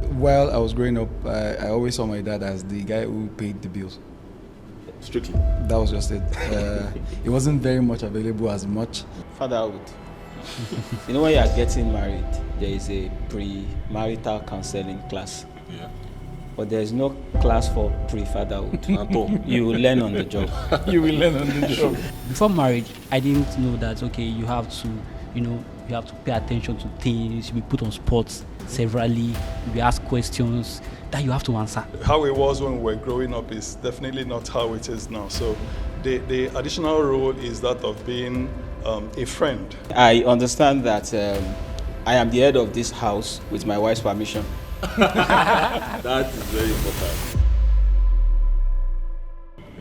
While I was growing up, I always saw my dad as the guy who paid the bills. Strictly. That was just it. It wasn't very much available as much. Fatherhood. When you are getting married, there is a pre-marital counseling class. Yeah. But there is no class for pre-fatherhood. You will learn on the job. You will learn on the job. Before marriage, I didn't know that, okay, you have to pay attention to things, you be put on spots severally, you be asked questions that you have to answer. How it was when we were growing up is definitely not how it is now. So the additional role is that of being a friend. I understand that I am the head of this house with my wife's permission. That is very important.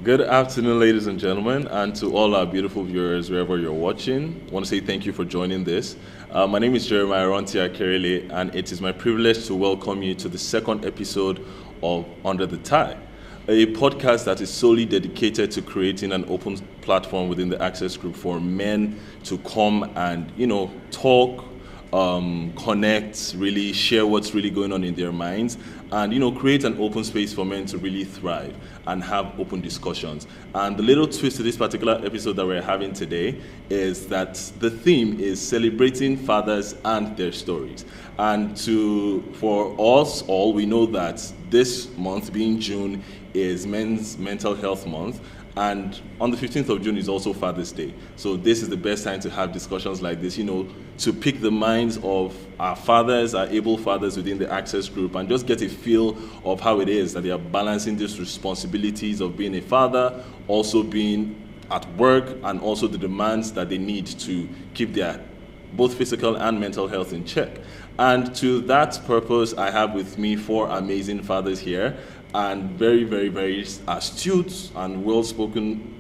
Good afternoon, ladies and gentlemen, and to all our beautiful viewers wherever you're watching. I want to say thank you for joining this. My name is Jeremiah Rontia Kerele, and it is my privilege to welcome you to the second episode of Under the Tie, a podcast that is solely dedicated to creating an open platform within the Access Group for men to come and, talk, connect, really share what's really going on in their minds, and create an open space for men to really thrive and have open discussions. And the little twist to this particular episode that we're having today is that the theme is celebrating fathers and their stories. And for us all, we know that this month, being June, is Men's Mental Health Month. And on the 15th of June is also Father's Day. So this is the best time to have discussions like this, to pick the minds of our fathers, our able fathers within the Access Group, and just get a feel of how it is that they are balancing these responsibilities of being a father, also being at work, and also the demands that they need to keep their both physical and mental health in check. And to that purpose, I have with me 4 amazing fathers here, and very, very, very astute and well-spoken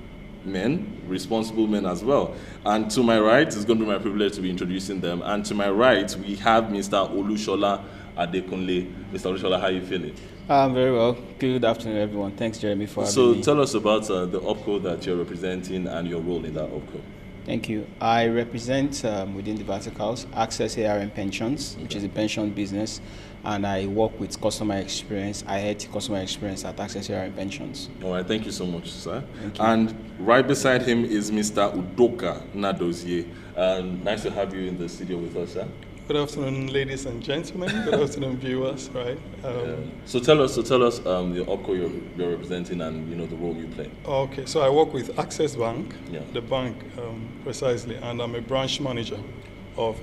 men, responsible men as well. And to my right, it's going to be my privilege to be introducing them. And to my right, we have Mr. Olushola Adekunle. Mr. Olushola, how are you feeling? I'm very well. Good afternoon, everyone. Thanks, Jeremy, for having me. So tell us about the OPCO that you're representing and your role in that OPCO. Thank you. I represent within the verticals Access ARM Pensions, which is a pension business, and I work with customer experience. I head customer experience at Access ARM Pensions. All right, thank you so much, sir. Thank you. And right beside him is Mr. Udoka Nadozie. Nice to have you in the studio with us, sir. Good afternoon, ladies and gentlemen. Good afternoon, viewers. Right. So tell us the OPCO you're representing and the role you play. Okay. So I work with Access Bank, Yeah. the bank precisely, and I'm a branch manager of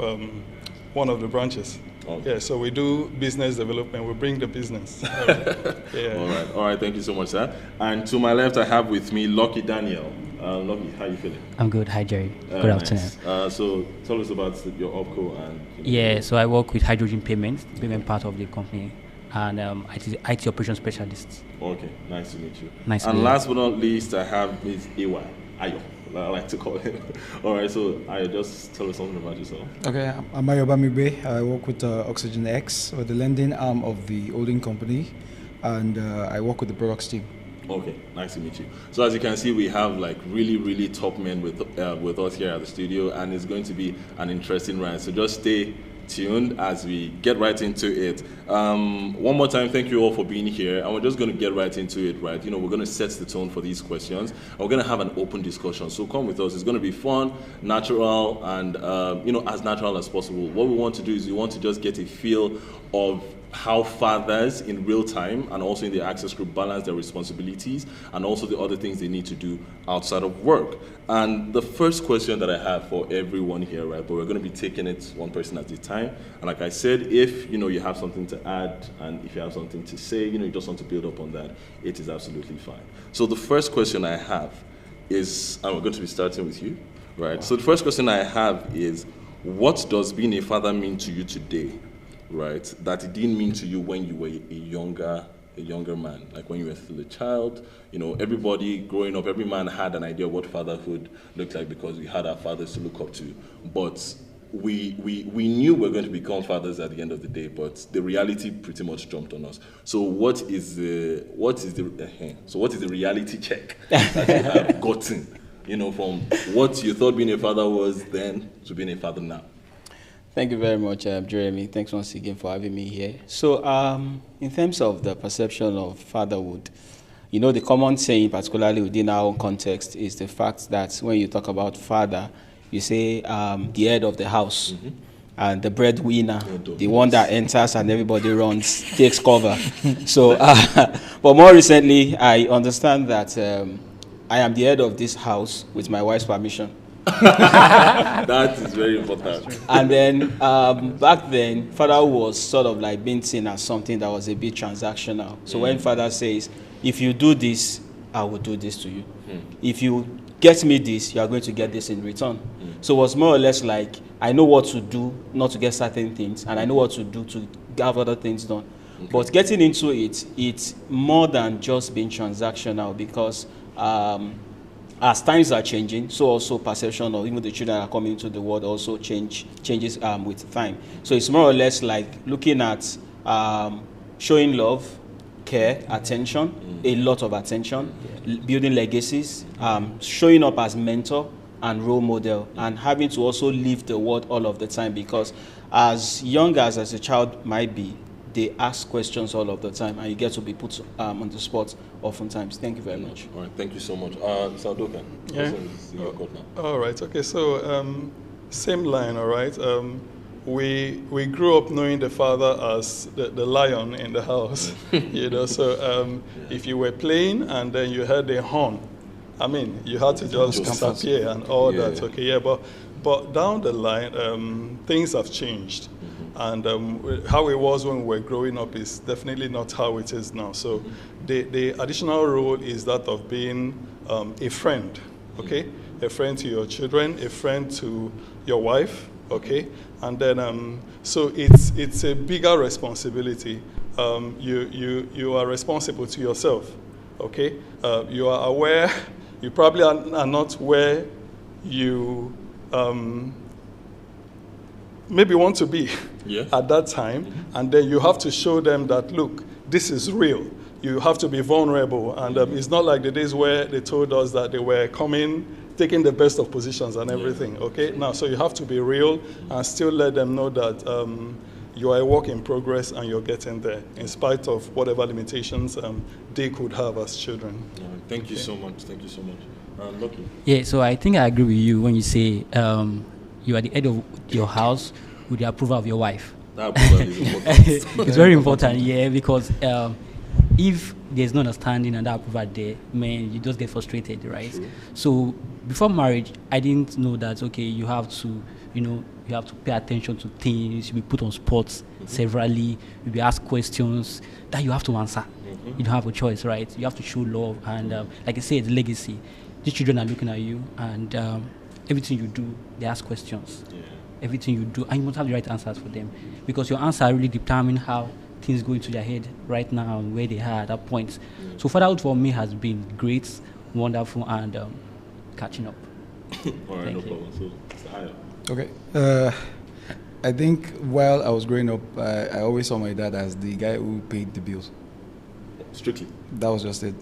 one of the branches. Okay. Yeah. So we do business development. We bring the business. Yeah. All right. Thank you so much, sir. And to my left, I have with me Lucky Daniel. Lucky, how are you feeling? I'm good. Hi, Jerry. Good afternoon. So tell us about your OPCO and. So I work with hydrogen payments, the payment part of the company, and IT operations specialist. Okay, nice to meet you. Nice to And meet you. last but not least, I have Ms. Ayo, I like to call him. All right, so Ayo, just tell us something about yourself. Okay, I'm Mario Bamigbe. I work with Oxygen X, with the lending arm of the holding company, and I work with the products team. Okay, nice to meet you. So as you can see, we have like really, really top men with us here at the studio, and it's going to be an interesting ride. So just stay tuned as we get right into it. One more time, thank you all for being here, and we're just going to get right into it, right? We're going to set the tone for these questions. We're going to have an open discussion, so come with us. It's going to be fun, natural, and as natural as possible. What we want to do is we want to just get a feel of how fathers in real time and also in the Access Group balance their responsibilities and also the other things they need to do outside of work. And the first question that I have for everyone here, right, but we're going to be taking it one person at a time. And like I said, if you have something to add and if you have something to say, you just want to build up on that, it is absolutely fine. So the first question I have is, and we're going to be starting with you, right? So the first question I have is, what does being a father mean to you today? Right, that it didn't mean to you when you were a younger man, like when you were still a child. Everybody growing up, every man had an idea of what fatherhood looked like because we had our fathers to look up to. But we knew we were going to become fathers at the end of the day, but the reality pretty much jumped on us. So what is the reality check that you have gotten, from what you thought being a father was then to being a father now? Thank you very much, Jeremy. Thanks once again for having me here. So, in terms of the perception of fatherhood, you know, the common saying, particularly within our own context, is the fact that when you talk about father, you say the head of the house. And the breadwinner, the one that enters and everybody runs, takes cover. So, but more recently, I understand that I am the head of this house with my wife's permission. That is very important. And then back then, father was sort of like being seen as something that was a bit transactional. So when father says, if you do this, I will do this to you. If you get me this, you are going to get this in return. So it was more or less like, I know what to do not to get certain things, and I know what to do to have other things done. But getting into it, it's more than just being transactional, because as times are changing, so also perception of even the children that are coming into the world also changes with time. So it's more or less like looking at showing love, care, attention, a lot of attention, building legacies, showing up as mentor and role model, and having to also leave the world all of the time, because as young as a child might be, they ask questions all of the time, and you get to be put on the spot oftentimes. Thank you very much. All right, thank you so much. Saudokan. Yeah. All right. Okay. So same line. All right. We grew up knowing the father as the lion in the house. You know. So if you were playing and then you heard a horn, I mean, you had to just disappear and all that. Okay. Yeah. But down the line, things have changed. And how it was when we were growing up is definitely not how it is now. So the additional role is that of being a friend, okay? A friend to your children, a friend to your wife, okay? And then, so it's a bigger responsibility. You are responsible to yourself, okay? You are aware, you probably are not where you maybe want to be at that time, and then you have to show them that, look, this is real. You have to be vulnerable, and it's not like the days where they told us that they were taking the best of positions and everything, okay? Now, so you have to be real and still let them know that you are a work in progress and you're getting there, in spite of whatever limitations they could have as children. Thank you so much. Thank you so much. Lucky. Yeah, so I think I agree with you when you say you are the head of your house with the approval of your wife. That approval is important. It's very important, yeah, because if there's no understanding and that approval there, man, you just get frustrated, right? True. So before marriage, I didn't know that, okay, you have to pay attention to things, you'll be put on spots severally, you'll be asked questions that you have to answer. You don't have a choice, right? You have to show love, and like I said, legacy. These children are looking at you, and everything you do, they ask questions. Everything you do, and you must have the right answers for them, because your answer really determine how things go into their head right now and where they are at that point. So fatherhood for me has been great, wonderful, and catching up. All right, no problem. So, Mr. Haya. Okay. I think while I was growing up, I always saw my dad as the guy who paid the bills. Strictly. That was just it.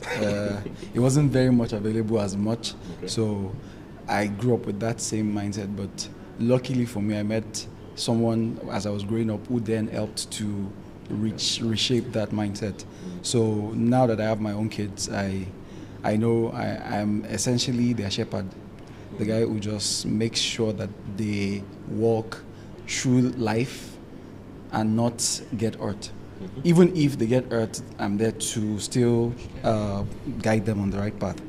It wasn't very much available as much, so I grew up with that same mindset. But luckily for me, I met someone as I was growing up who then helped to reshape that mindset. So now that I have my own kids, I know I'm essentially their shepherd, the guy who just makes sure that they walk through life and not get hurt. Even if they get hurt, I'm there to still guide them on the right path.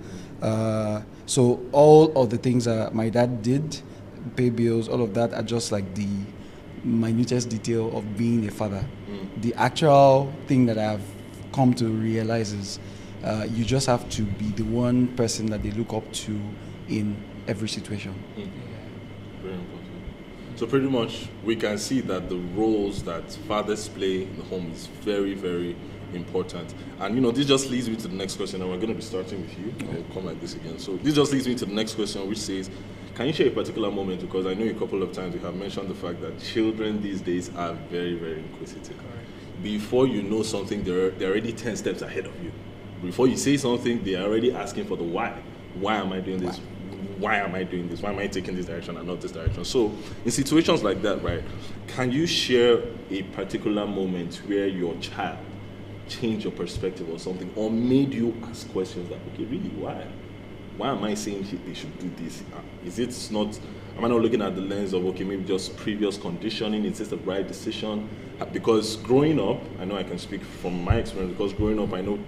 So all of the things that my dad did, pay bills, all of that are just like the minutest detail of being a father. The actual thing that I've come to realize is you just have to be the one person that they look up to in every situation. Very important. So pretty much we can see that the roles that fathers play in the home is very, very important. And this just leads me to the next question, and we're going to be starting with you. I'll come like this again. So this just leads me to the next question, which says, can you share a particular moment? Because I know a couple of times you have mentioned the fact that children these days are very, very inquisitive. Before you know something, they're already 10 steps ahead of you. Before you say something, they're already asking for the why. Why am I doing this? why am I doing this? Why am I taking this direction and not this direction? So in situations like that, right, can you share a particular moment where your child changed your perspective or something, or made you ask questions like, okay, really, why? Why am I saying they should do this? Is it not, am I not looking at the lens of, okay, maybe just previous conditioning? Is this the right decision? Because growing up, I know I can speak from my experience, because growing up, I know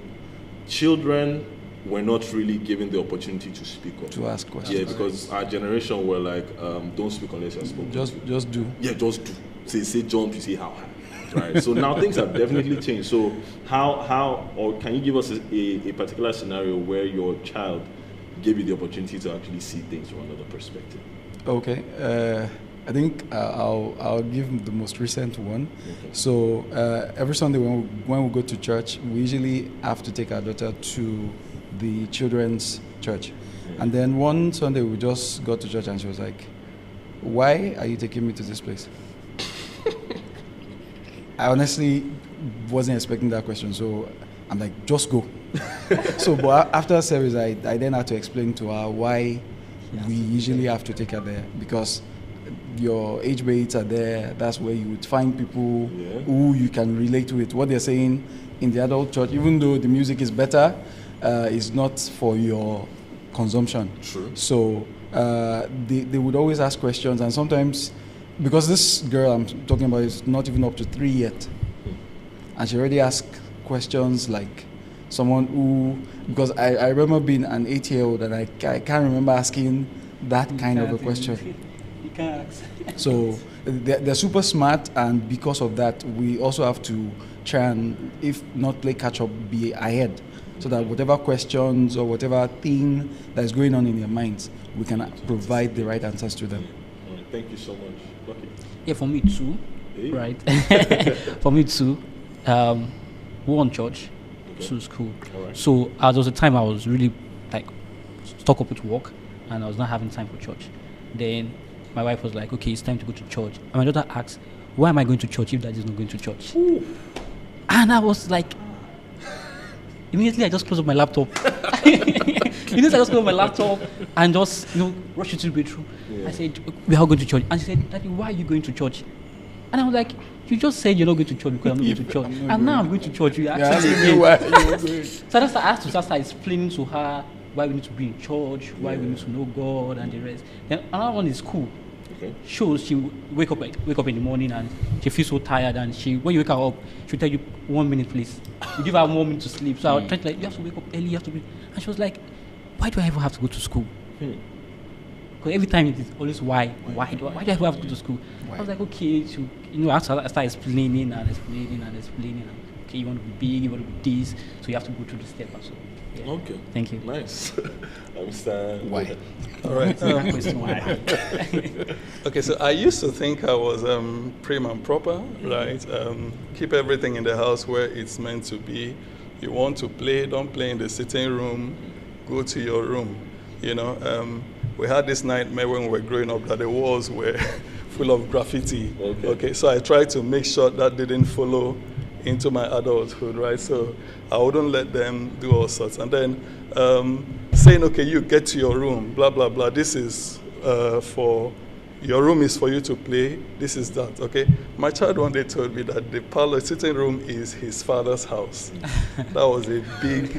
children were not really given the opportunity to speak up. To ask questions. Yeah, because our generation were like, don't speak unless you're spoken. Just do. Yeah, just do. Say jump, you say how high. Right. So now things have definitely changed. So how or can you give us a particular scenario where your child gave you the opportunity to actually see things from another perspective? Okay. I think I'll give the most recent one. Okay. So every Sunday when we go to church, we usually have to take our daughter to the children's church. Yeah. And then one Sunday we just got to church and she was like, "Why are you taking me to this place?" I honestly wasn't expecting that question, so I'm like, "Just go." So, but after service, I then had to explain to her why we usually have to take her there, because your age mates are there. That's where you would find people who you can relate with. What they're saying in the adult church, even though the music is better, is not for your consumption. True. So they would always ask questions, and sometimes, because this girl I'm talking about is not even up to 3 yet, and she already asked questions like someone who, because I remember being an 8-year-old and I can't remember asking that kind of a question. You can't ask. So they're super smart, and because of that, we also have to try and, if not play catch up, be ahead, so that whatever questions or whatever thing that is going on in their minds, we can provide the right answers to them. All right, thank you so much. Lucky. Yeah, for me too, Hey. right? For me too. One church, two school. All right. So there was a time I was really like stuck up with work, and I was not having time for church. Then my wife was like, "Okay, it's time to go to church." And my daughter asked, "Why am I going to church if Dad is not going to church?" Ooh. And I was like, immediately I just closed up my laptop. I just closed up my laptop and just rushed into the bedroom. Yeah. I said, "We are going to church." And she said, "Daddy, why are you going to church?" And I was like, "You just said you're not going to church because I'm not going to church. And now I'm going to church. You actually asking me why you're going. So I had to start explaining to her why we need to be in church, why we need to know God and the rest. Then another one is school. Okay. She wake up in the morning and she feels so tired, and when you wake her up, she'll tell you 1 minute please. You give her 1 minute to sleep. So I was trying to you have to wake up early, you have to be, and she was like, "Why do I ever have to go to school?" Because every time it is always why do I ever have to go to school? Why? I was like, okay, so I start explaining and explaining. And, okay, you want to be big, you want to be this, so you have to go through the step and so. Yeah. Okay. Thank you. Nice. Understand. Why? All right. Question why? Okay, so I used to think I was prim and proper, right? Keep everything in the house where it's meant to be. You want to play, don't play in the sitting room, go to your room. We had this nightmare when we were growing up that the walls were full of graffiti. Okay, so I tried to make sure that didn't follow into my adulthood, right? So I wouldn't let them do all sorts. And then saying, okay, you get to your room, blah, blah, blah. This is your room is for you to play. This is that, okay? My child one day told me that the parlor sitting room is his father's house. That was a big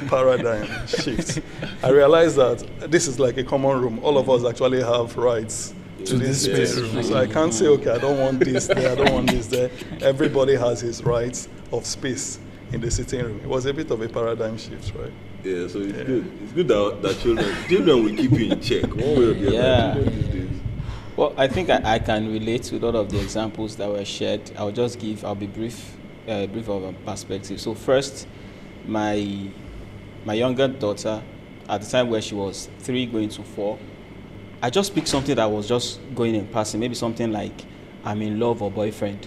paradigm shift. I realized that this is like a common room. All of us actually have rights to this space. So I can't say, okay, I don't want this there, I don't want this there. Everybody has his rights of space in the sitting room. It was a bit of a paradigm shift, right? Yeah, so it's good. It's good that children will keep you in check one way or the other. Children these days. Well, I think I can relate to a lot of the examples that were shared. I'll be brief of a perspective. So first, my younger daughter, at the time where she was 3 going to 4, I just picked something that was just going in passing, maybe something like I'm in love or boyfriend.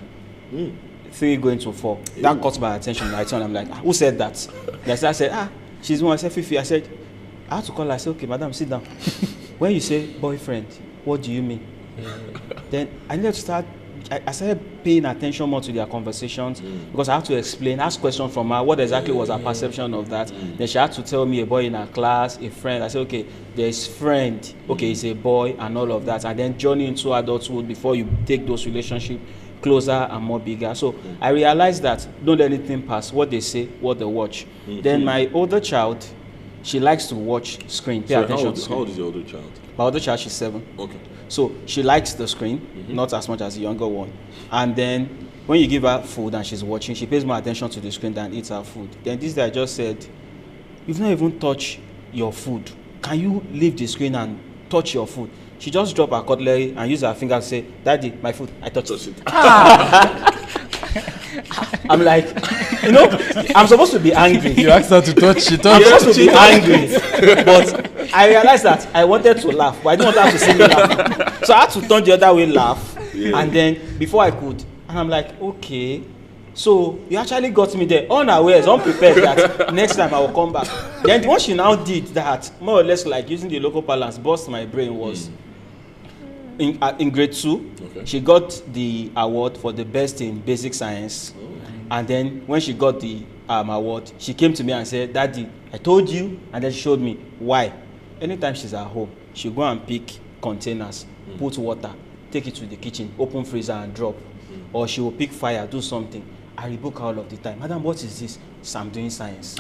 3 going to 4. That caught my attention. I turned, I'm like, who said that? I said, she's the one. I said, Fifi. I said, I had to call her. I said, okay, madam, sit down. When you say boyfriend, what do you mean? Then I needed to start I started paying attention more to their conversations because I had to ask questions from her. What exactly was her perception of that? Then she had to tell me a boy in her class, a friend. I said, okay, there's friend, okay, it's a boy and all of that. And then journey into adulthood before you take those relationships closer and more bigger. So I realized that don't let anything pass. What they say, what they watch. Then my older child, she likes to watch screen, pay attention to screen. How old is your older child? My older child, she's 7. Okay. So she likes the screen, not as much as the younger one. And then when you give her food and she's watching, she pays more attention to the screen than eats her food. Then this day I just said, you've not even touched your food. Can you leave the screen and touch your food? She just dropped her cutlery and used her finger to say, Daddy, my food, I touched it. I'm like, you know, I'm supposed to be angry. You asked her to touch, she touched. I'm supposed to be angry. But I realized that I wanted to laugh, but I didn't want her to see me laugh. So I had to turn the other way, laugh. Yeah. And then before I could, and I'm like, okay. So you actually got me there, unawares, unprepared that next time I will come back. Then what she now did that, more or less like using the local balance, burst my brain was in grade 2, she got the award for the best in basic science. And then when she got the award, she came to me and said, Daddy, I told you, and then she showed me why. Anytime she's at home, she'll go and pick containers, put water, take it to the kitchen, open freezer and drop. Or she will pick fire, do something. I rebuke her all of the time. Madam, what is this? So I'm doing science.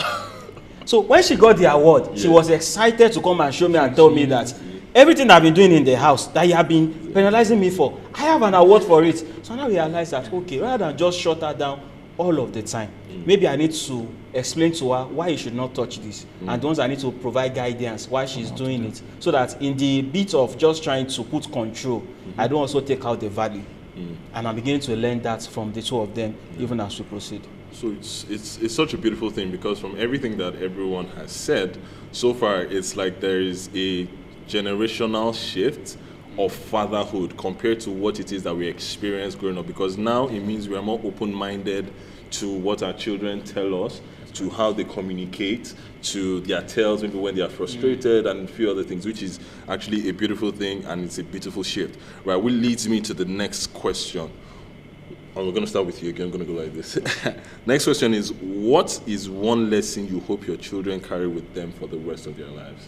So when she got the award, she was excited to come and show me and tell me that everything I've been doing in the house that you have been penalizing me for, I have an award for it. So now I realize that, okay, rather than just shut her down all of the time, maybe I need to explain to her why you should not touch this. And once I need to provide guidance why she's doing it, so that in the bit of just trying to put control, I don't also take out the value. And I'm beginning to learn that from the two of them, even as we proceed. So it's such a beautiful thing, because from everything that everyone has said so far, it's like there is a generational shift of fatherhood compared to what it is that we experienced growing up, because now it means we are more open-minded to what our children tell us, to how they communicate, to their tales, maybe when they are frustrated, and a few other things, which is actually a beautiful thing, and it's a beautiful shift. Right, which leads me to the next question. And we're going to start with you again. I'm going to go like this. Next question is, what is one lesson you hope your children carry with them for the rest of their lives?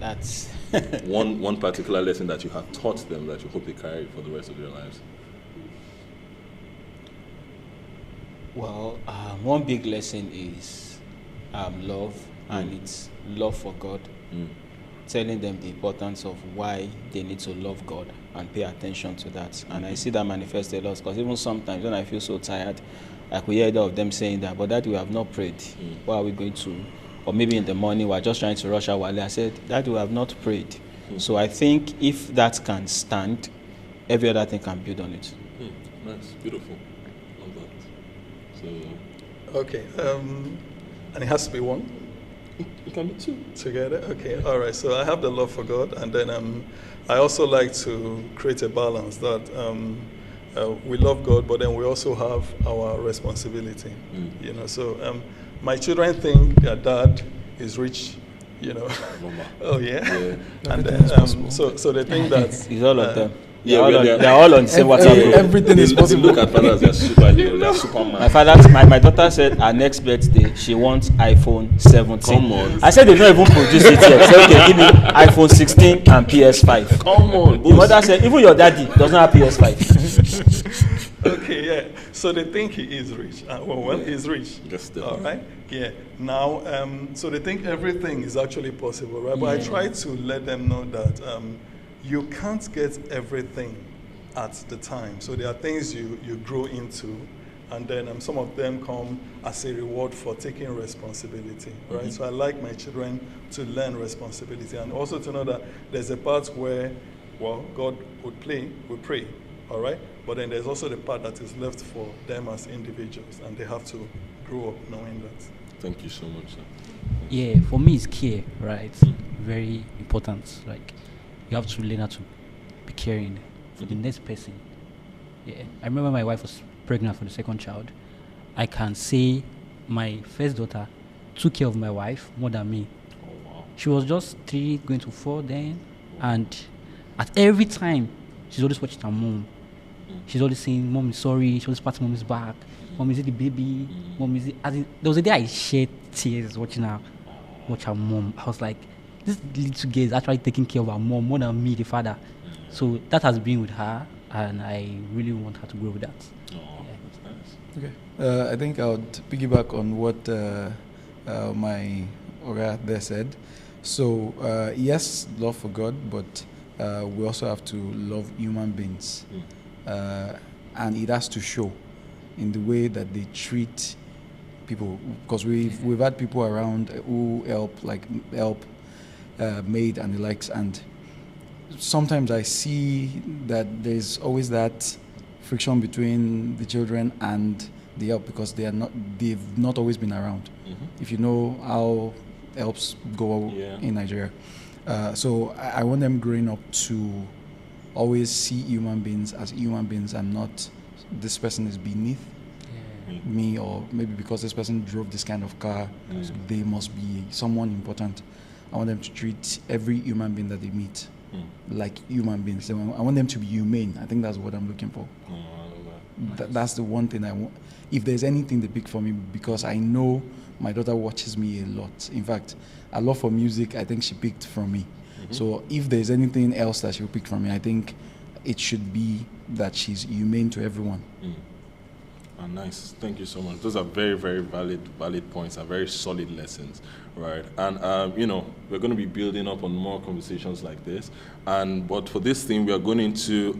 That's one particular lesson that you have taught them that you hope they carry for the rest of their lives. Well, one big lesson is love, and it's love for God. Telling them the importance of why they need to love God and pay attention to that. And I see that manifest a lot, because even sometimes when I feel so tired, I could hear either of them saying that, but Daddy, we have not prayed. What are we going to? Or maybe in the morning we're just trying to rush our way. I said, Daddy, we have not prayed. So I think if that can stand, every other thing can build on it. Nice, beautiful. Love that. So, okay, and it has to be one. It can be two. Together? Okay, all right. So I have the love for God, and then I also like to create a balance that we love God, but then we also have our responsibility. You know, so my children think their dad is rich. You know. Oh yeah. And then, so they think that it's all of them. Yeah, they're all on the same WhatsApp group. Everything is possible. Look at fathers, they're superheroes, they're Superman. My daughter said her next birthday she wants iPhone 17. Come on. I said they've not even produced it yet. So okay, give me iPhone 16 and PS5. Come on. The mother said even your daddy does not have PS5. okay, yeah. So they think he is rich. Well, he's rich. All right. Yeah. Now, so they think everything is actually possible, right? But I try to let them know that you can't get everything at the time. So there are things you grow into, and then some of them come as a reward for taking responsibility, right? So I like my children to learn responsibility, and also to know that there's a part where, well, God would pray, all right? But then there's also the part that is left for them as individuals, and they have to grow up knowing that. Thank you so much, sir. Yeah, for me it's care, right? Very important. Like, you have to learn how to be caring for the next person. Yeah, I remember my wife was pregnant for the second child. I can say my first daughter took care of my wife more than me. Oh, wow. She was just 3 going to 4 then, and at every time she's always watching her mom. She's always saying, "Mom is sorry." She always pats mommy's back. Mom, is it the baby? Mom, is it? There was a day I shed tears watching her watch her mom. I was like, this little girl is actually taking care of her mom more than me, the father. So that has been with her, and I really want her to grow with that. Oh, that's nice. Okay. I think I would piggyback on what my Oga there said. So, yes, love for God, but we also have to love human beings. And it has to show in the way that they treat people. Because we've had people around who help maid and the likes. And sometimes I see that there's always that friction between the children and the help because they've not always been around. If you know how helps go in Nigeria. So I want them growing up to always see human beings as human beings and not this person is beneath me, or maybe because this person drove this kind of car, they must be someone important. I want them to treat every human being that they meet like human beings. I want them to be humane. I think that's what I'm looking for. That's the one thing I want. If there's anything they pick for me, because I know my daughter watches me a lot. In fact, a lot for music, I think she picked from me. So if there's anything else that she'll pick from me, I think it should be that she's humane to everyone. Oh, nice. Thank you so much. Those are very, very valid points and very solid lessons, right? And, we're going to be building up on more conversations like this. But for this thing, we are going into,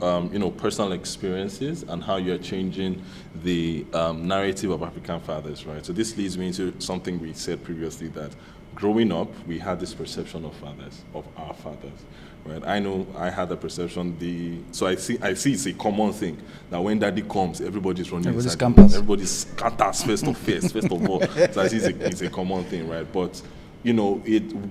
personal experiences and how you're changing the narrative of African fathers, right? So this leads me into something we said previously, that growing up, we had this perception of our fathers, right? I know I had the perception. So I see it's a common thing that when daddy comes, everybody's running. Everybody's campers. Everybody's campers first of all. So I see it's a common thing, right? But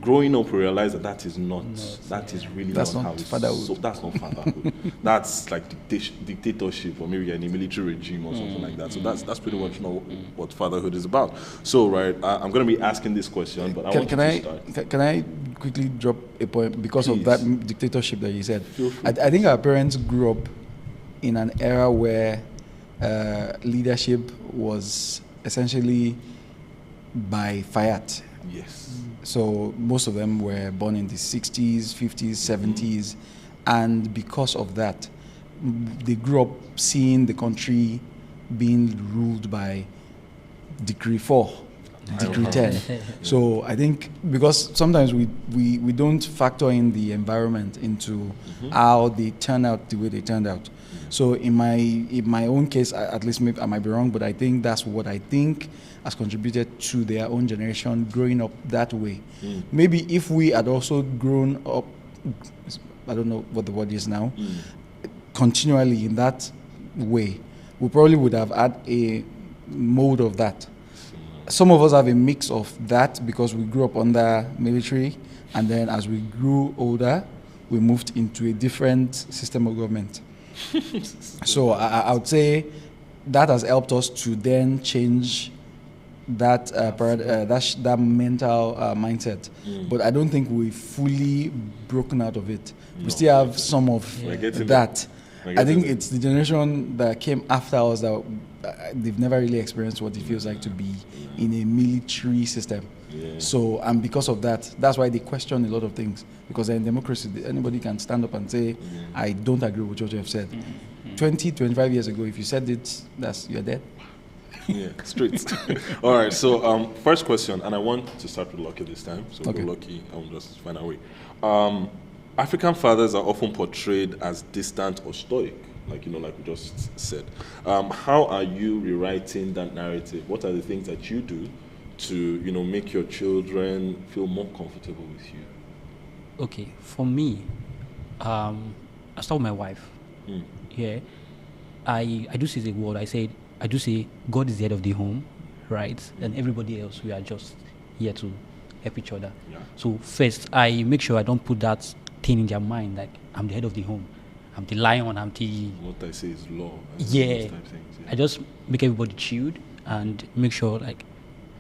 growing up, we realize that is not. That is really that's not not how it's. fatherhood. So that's not fatherhood. That's like dictatorship, or maybe you're in a military regime or something like that. So that's pretty much not what fatherhood is about. So right, I'm going to be asking this question, but Can I quickly drop a point because Please. of that dictatorship that you said? I think our parents grew up in an era where leadership was essentially by fiat. Yes. So most of them were born in the 60s, 50s, 70s, and because of that, they grew up seeing the country being ruled by Decree 4, Decree 10. So I think because sometimes we don't factor in the environment into how they turn out the way they turned out. So in my own case, at least maybe I might be wrong, but I think that's what I think has contributed to their own generation growing up that way. Maybe if we had also grown up, I don't know what the word is now, continually in that way, we probably would have had a mode of that. Some of us have a mix of that because we grew up under military, and then as we grew older, we moved into a different system of government. So I would say that has helped us to then change that that mental mindset. But I don't think we've fully broken out of it. We still have some of that. I think it's the generation that came after us that they've never really experienced what it feels like to be in a military system. So, and because of that, that's why they question a lot of things. Because in democracy, anybody can stand up and say, I don't agree with what you have said. 20, 25 years ago, if you said it, you're dead. Yeah, straight. All right, so first question, and I want to start with Lucky this time. So Okay. Lucky, I will just find a way. African fathers are often portrayed as distant or stoic, like we just said. How are you rewriting that narrative? What are the things that you do to make your children feel more comfortable with you? Okay, for me, I start with my wife. Yeah, I do say the word. I do say God is the head of the home, right? And everybody else, we are just here to help each other. Yeah. So first, I make sure I don't put that thing in their mind, like I'm the head of the home, I'm the lion, I'm the... What I say is law. Yeah. Those type of things, yeah. I just make everybody chilled and make sure like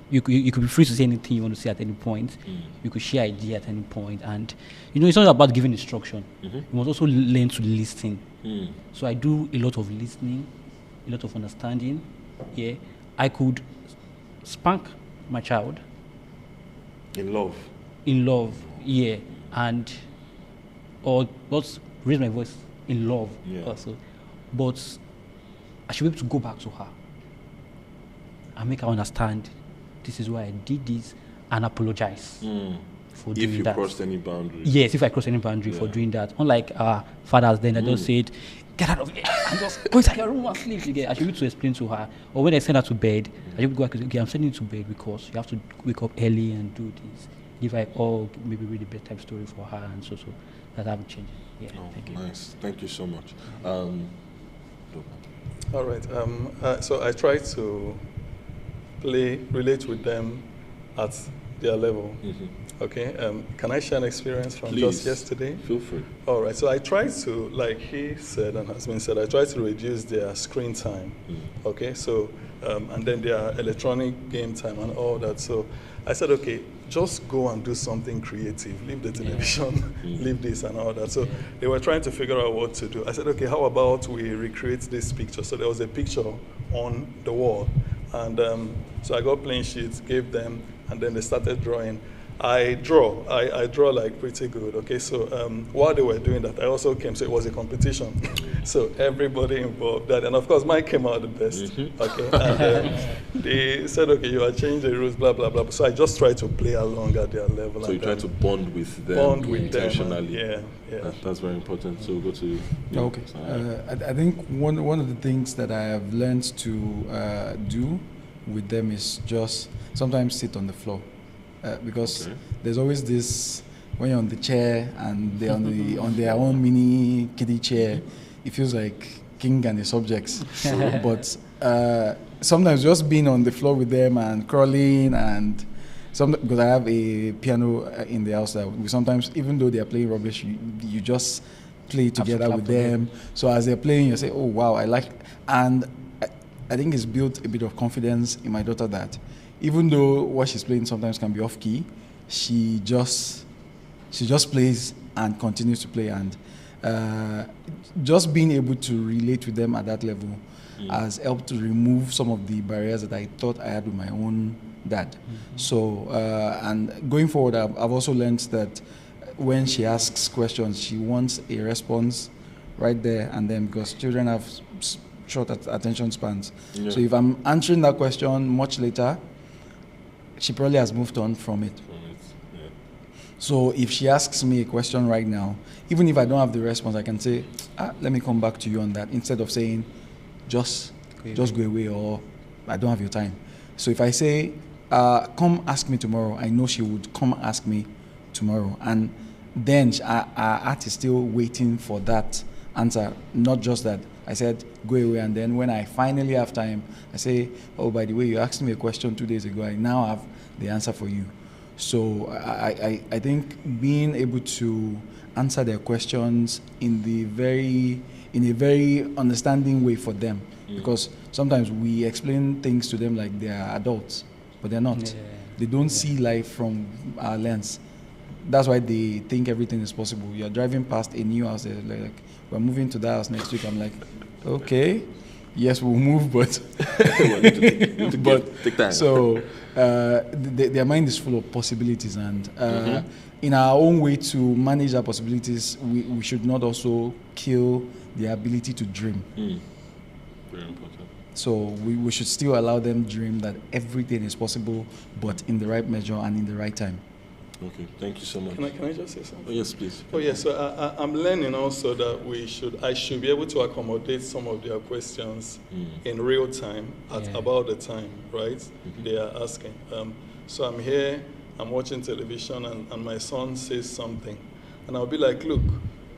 you could be free to say anything you want to say at any point. You could share idea at any point, and it's not about giving instruction. You must also learn to listen. So I do a lot of listening, a lot of understanding. Yeah, I could spank my child In love. in love, yeah, and or not raise my voice in love also, but I should be able to go back to her and make her understand this is why I did this and apologize for doing that. If you crossed any boundary. Yes, if I cross any boundary for doing that. Unlike our fathers then, I just said, get out of here and just go inside your room and sleep again. I should be able to explain to her. Or when I send her to bed, I should go back and say, okay, I'm sending you to bed because you have to wake up early and do this. Give her maybe read a bedtime story for her and so that haven't changed. Yeah, thank you. Nice. Thank you so much. All right. So I try to relate with them at their level. Okay. Can I share an experience from just yesterday? Feel free. All right. So I try to, like he said and has been said, I try to reduce their screen time. Okay. So and then their electronic game time and all that. So I said, okay, just go and do something creative. Leave the television, leave this and all that. So they were trying to figure out what to do. I said, okay, how about we recreate this picture? So there was a picture on the wall. And so I got plain sheets, gave them, and then they started drawing. I draw like pretty good, okay? So while they were doing that, I also came, so it was a competition. So everybody involved that, and of course mine came out the best, okay? And they said, okay, you are changing the rules, blah, blah, blah. So I just tried to play along at their level. So you try to bond with them intentionally. Them, yeah. That's very important. So go to Okay. I think one of the things that I have learned to do with them is just sometimes sit on the floor. Because there's always this, when you're on the chair and they're on their own mini kiddie chair, it feels like king and the subjects. But sometimes just being on the floor with them and crawling and because I have a piano in the house that we sometimes, even though they're playing rubbish, you just play together with them. So as they're playing, you say, oh wow, I like, and I think it's built a bit of confidence in my daughter that even though what she's playing sometimes can be off key, she just plays and continues to play, and just being able to relate with them at that level has helped to remove some of the barriers that I thought I had with my own dad. So and going forward, I've also learned that when she asks questions, she wants a response right there and then, because children have short attention spans. So if I'm answering that question much later, she probably has moved on from it. So if she asks me a question right now, even if I don't have the response, I can say, let me come back to you on that, instead of saying, just go away, or I don't have your time. So if I say, come ask me tomorrow, I know she would come ask me tomorrow. And then our heart is still waiting for that answer, not just that I said go away, and then when I finally have time, I say, oh, by the way, you asked me a question 2 days ago, I now have the answer for you. So I think being able to answer their questions in a very understanding way for them, because sometimes we explain things to them like they are adults, but they're not. They don't see life from our lens. That's why they think everything is possible. You're driving past a new house, they're like, we're moving to that house next week. I'm like, okay, yes, we'll move, but take time. So their mind is full of possibilities, and in our own way to manage our possibilities, we should not also kill the ability to dream. Very important. So we should still allow them dream that everything is possible, but in the right measure and in the right time. Okay, thank you so much. Can I just say something? Oh, yes, please. Oh, yes. So I'm learning also that I should be able to accommodate some of their questions in real time at about the time, right? They are asking. So I'm here, I'm watching television, and my son says something, and I'll be like, look,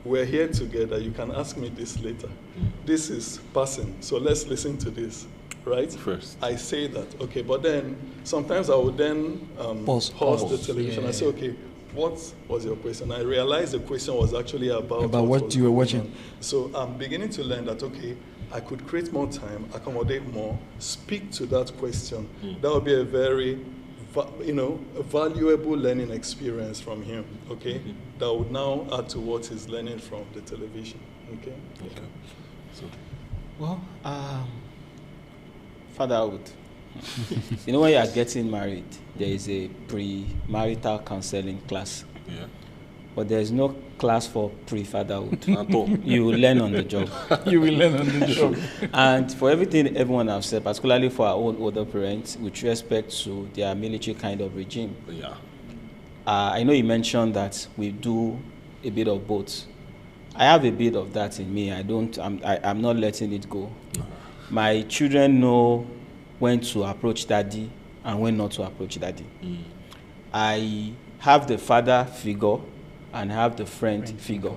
we're here together. You can ask me this later. This is passing, so let's listen to this. Right? First. I say that, okay, but then sometimes I would then pause the television. I say, okay, what was your question? I realized the question was actually about what you were watching. So I'm beginning to learn that, okay, I could create more time, accommodate more, speak to that question. That would be a very, a valuable learning experience from him, okay? That would now add to what he's learning from the television. Okay. Okay. So, Well, fatherhood. You know, when you are getting married, there is a pre-marital counseling class. yeah. But there is no class for pre-fatherhood. At all. You will learn on the job. You will learn on the job. And for everything everyone has said, particularly for our own older parents, with respect to their military kind of regime, Yeah. I know you mentioned that we do a bit of both. I have a bit of that in me. I'm not letting it go. My children know when to approach daddy and when not to approach daddy. I have the father figure and I have the friend figure.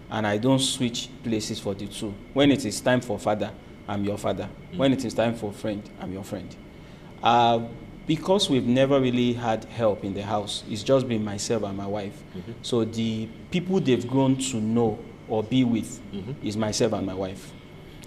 And I don't switch places for the two. When it is time for father, I'm your father. When it is time for friend, I'm your friend. Because we've never really had help in the house, it's just been myself and my wife. So the people they've grown to know or be with is myself and my wife.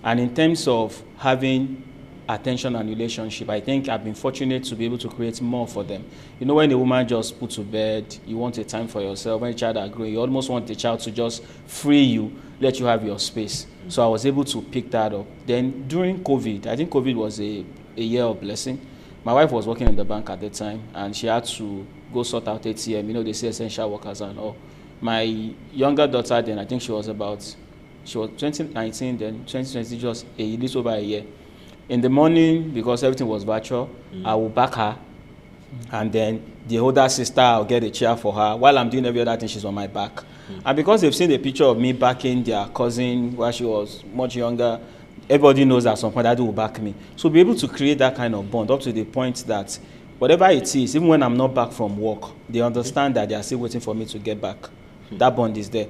And in terms of having attention and relationship, I think I've been fortunate to be able to create more for them. You know, when a woman just puts to bed, you want a time for yourself. When a child are growing, you almost want the child to just free you, let you have your space. So I was able to pick that up. Then during COVID, I think COVID was a year of blessing. My wife was working in the bank at the time, and she had to go sort out ATM. You know, they say essential workers and all. My younger daughter then, I think she was 2019, then 2020, just a little over a year. In the morning, because everything was virtual, I will back her, and then the older sister, I'll get a chair for her. While I'm doing every other thing, she's on my back. And because they've seen the picture of me backing their cousin while she was much younger, everybody knows that at some point Daddy will back me. So be able to create that kind of bond up to the point that whatever it is, even when I'm not back from work, they understand that they are still waiting for me to get back. That bond is there.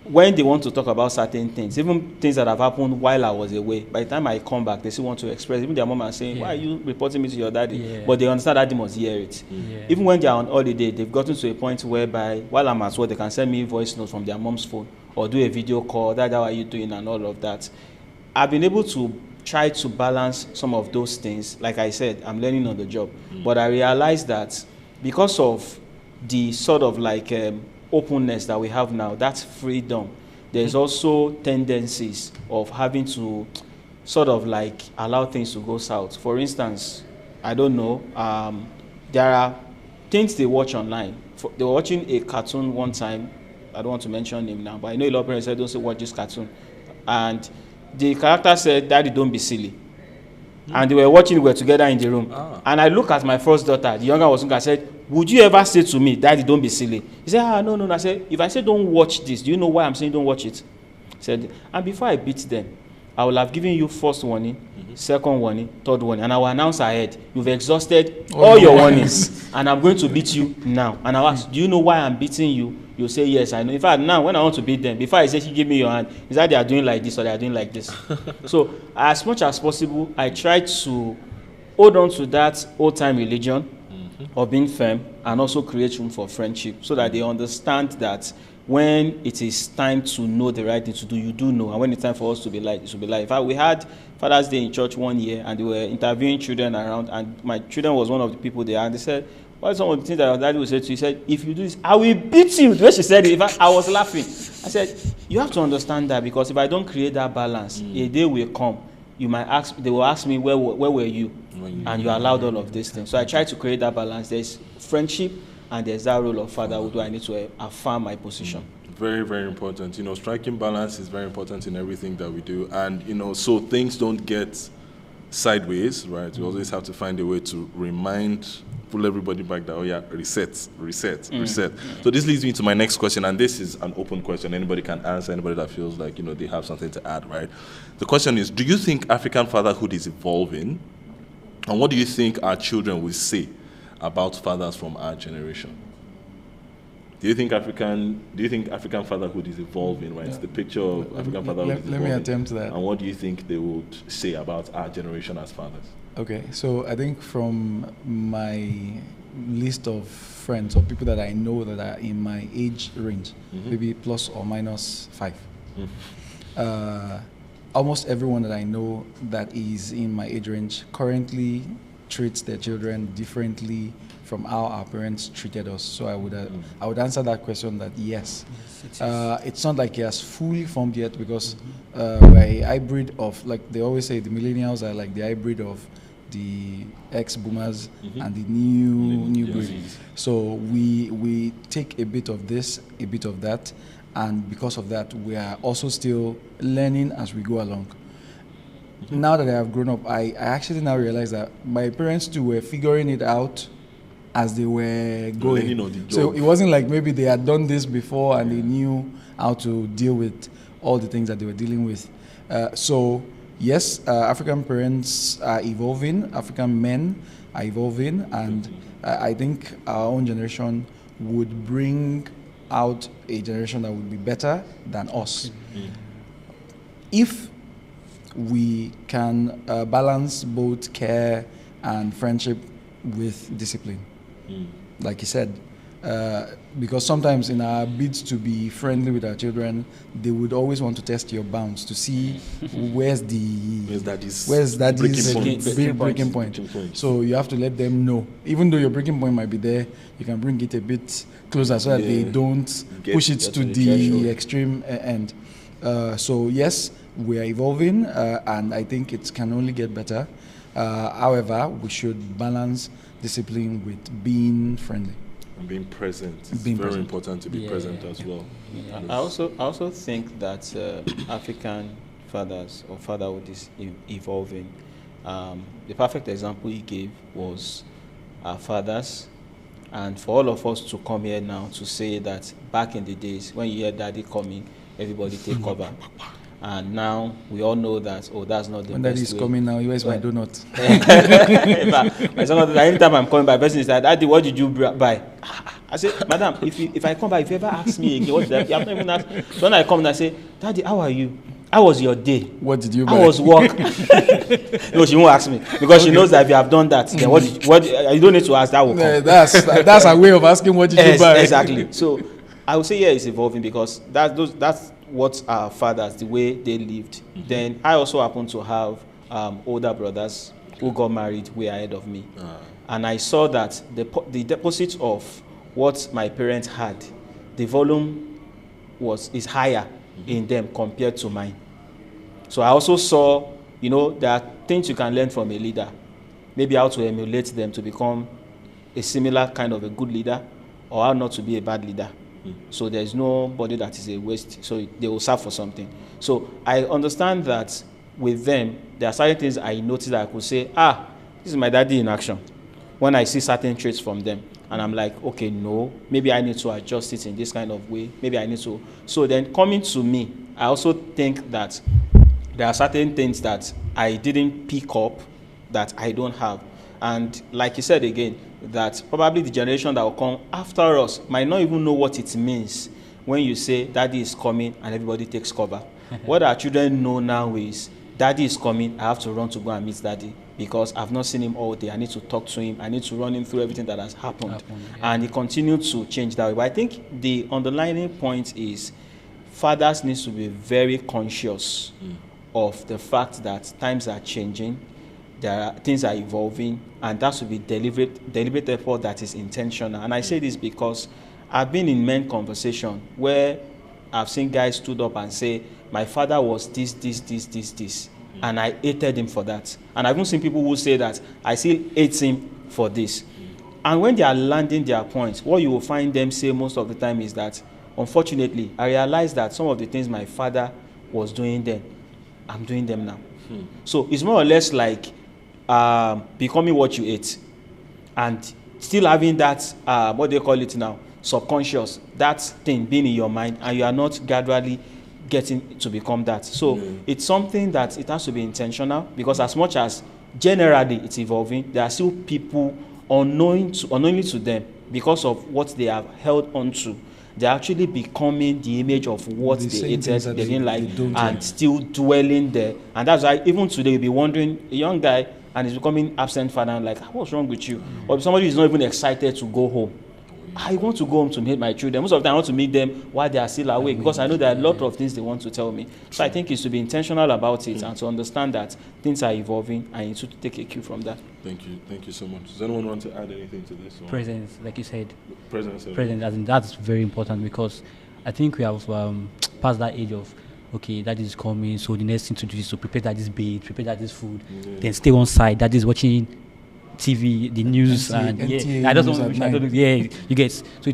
When they want to talk about certain things, even things that have happened while I was away, by the time I come back, they still want to express. Even their mom are saying, why are you reporting me to your daddy? Yeah. But they understand that they must hear it. Yeah. Even when they are on holiday, they've gotten to a point whereby, while I'm at work, they can send me voice notes from their mom's phone or do a video call, Dad, how are you doing, and all of that. I've been able to try to balance some of those things. Like I said, I'm learning on the job. But I realized that because of the sort of like openness that we have now, that's freedom. There's also tendencies of having to sort of like allow things to go south. For instance, I don't know, there are things they watch online. They were watching a cartoon one time. I don't want to mention him now, but I know a lot of parents said, don't say watch this cartoon. And the character said, Daddy, don't be silly. And they were watching, we were together in the room. And I look at my first daughter, the younger was looking, I said, would you ever say to me, Daddy, don't be silly? He said, no. I said, if I say don't watch this, do you know why I'm saying don't watch it? He said, and before I beat them, I will have given you first warning, second warning, third warning, and I will announce ahead, you've exhausted all your warnings, and I'm going to beat you now. And I'll ask, do you know why I'm beating you? You'll say, yes, I know. In fact, now when I want to beat them, before I say, give me your hand, is that they are doing like this or they are doing like this. So as much as possible, I try to hold on to that old-time religion of being firm and also create room for friendship so that they understand that when it is time to know the right thing to do, you do know. And when it's time for us to be like, it should be like. In fact, we had Father's Day in church one year, and they were interviewing children around, and my children was one of the people there, and they said, what are some of the things that our daddy would say to you? He said, if you do this, I will beat you. The way she said it, in fact, I was laughing. I said, you have to understand that, because if I don't create that balance, a day will come. You might ask, they will ask me, where were you? And you allowed all of these things. So I try to create that balance. There's friendship, and there's that role of fatherhood where I need to affirm my position. Very, very important. You know, striking balance is very important in everything that we do. And, you know, so things don't get sideways, right? You always have to find a way to pull everybody back that, oh yeah, reset. So this leads me to my next question, and this is an open question. Anybody can answer, anybody that feels like, you know, they have something to add, right? The question is, do you think African fatherhood is evolving? And what do you think our children will say about fathers from our generation? Do you think African fatherhood is evolving, right? Yeah. The picture of African fatherhood is evolving. Let me attempt that. And what do you think they would say about our generation as fathers? Okay, so I think from my list of friends or people that I know that are in my age range, maybe plus or minus 5, almost everyone that I know that is in my age range currently treat their children differently from how our parents treated us. So I would answer that question that yes. It's not like he has fully formed yet, because we're a hybrid of, like they always say, the millennials are like the hybrid of the ex-boomers and the new breed. So we take a bit of this, a bit of that, and because of that, we are also still learning as we go along. Now that I have grown up, I actually now realize that my parents too were figuring it out as they were going. So it wasn't like maybe they had done this before and they knew how to deal with all the things that they were dealing with. So yes, African parents are evolving, African men are evolving, and I think our own generation would bring out a generation that would be better than us. If we can balance both care and friendship with discipline. Like you said, because sometimes in our bids to be friendly with our children, they would always want to test your bounds to see where's daddy's breaking point. So you have to let them know, even though your breaking point might be there, you can bring it a bit closer so that they don't push it to the extreme end. So yes, we are evolving, and I think it can only get better. However, we should balance discipline with being friendly and being present. It's very important to be present as well. I also think that African fathers or fatherhood is evolving. The perfect example he gave was our fathers, and for all of us to come here now to say that back in the days when you hear daddy coming, everybody take cover. And now we all know that, that's not the when best daddy is way. coming now, where's my donut? Anytime I'm coming by, person is like, Daddy, what did you buy? I say, Madam, if I come by, if you ever ask me again, what did I, you have not even asked. So when I come and I say, Daddy, how are you? How was your day? What did you buy? How was work? No, she won't ask me, because she knows that if you have done that, then what you don't need to ask, that will come. That's a way of asking what did you buy. Exactly. So I would say, yeah, it's evolving, because that's what our fathers, the way they lived. Then I also happen to have older brothers who got married way ahead of me. And I saw that the deposit of what my parents had, the volume is higher in them compared to mine. So I also saw, there are things you can learn from a leader. Maybe how to emulate them to become a similar kind of a good leader, or how not to be a bad leader. So there's nobody that is a waste, so they will serve for something. So I understand that with them, there are certain things I noticed that I could say, this is my daddy in action. When I see certain traits from them, and I'm like, okay, no, maybe I need to adjust it in this kind of way. Maybe I need to. So then coming to me, I also think that there are certain things that I didn't pick up that I don't have. And like you said again, that probably the generation that will come after us might not even know what it means when you say daddy is coming and everybody takes cover. What our children know now is daddy is coming, I have to run to go and meet daddy because I've not seen him all day. I need to talk to him. I need to run him through everything that has happened. And it continues to change that way. But I think the underlying point is fathers need to be very conscious of the fact that times are changing. Things are evolving, and that should be deliberate effort that is intentional. And I say this because I've been in men conversation where I've seen guys stood up and say, my father was this, and I hated him for that. And I've even seen people who say that I still hate him for this. And when they are landing their points, what you will find them say most of the time is that, unfortunately, I realized that some of the things my father was doing then, I'm doing them now. So it's more or less like becoming what you ate, and still having that what they call it now, subconscious, that thing being in your mind, and you are not gradually getting to become that. So it's something that it has to be intentional, because as much as generally it's evolving, there are still people unknowingly to them, because of what they have held on to, they're actually becoming the image of what they hated, they didn't like, and still dwelling there. And that's why even today you'll be wondering, a young guy, and he's becoming absent father, and like, what's wrong with you? Or somebody who's not even excited to go home. I want to go home to meet my children. Most of the time I want to meet them while they are still awake, because I know there are a lot of things they want to tell me. So I think it's to be intentional about it and to understand that things are evolving and you need to take a cue from that. Thank you so much. Does anyone want to add anything to this? Presence, like you said. Presence. I think that's very important, because I think we have passed that age of, okay, that is coming, so the next thing to do is to prepare that is bait, prepare that is food, then stay on side, that is watching TV, the news, NTA I don't news know, at night. you get. So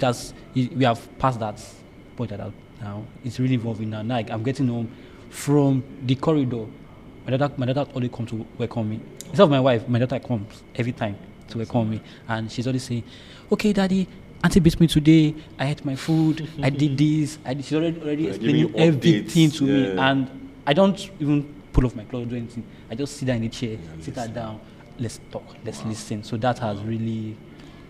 we have passed that point at that now. It's really evolving now. Like, I'm getting home from the corridor. My daughter always comes to welcome me. Instead of my wife, my daughter comes every time to welcome me, and she's always saying, "Okay, Daddy, Auntie beat me today. I ate my food. I did this. She's already explaining everything to me, and I don't even pull off my clothes or do anything. I just sit down in the chair, sit her down. Let's talk. Let's listen. So that has really.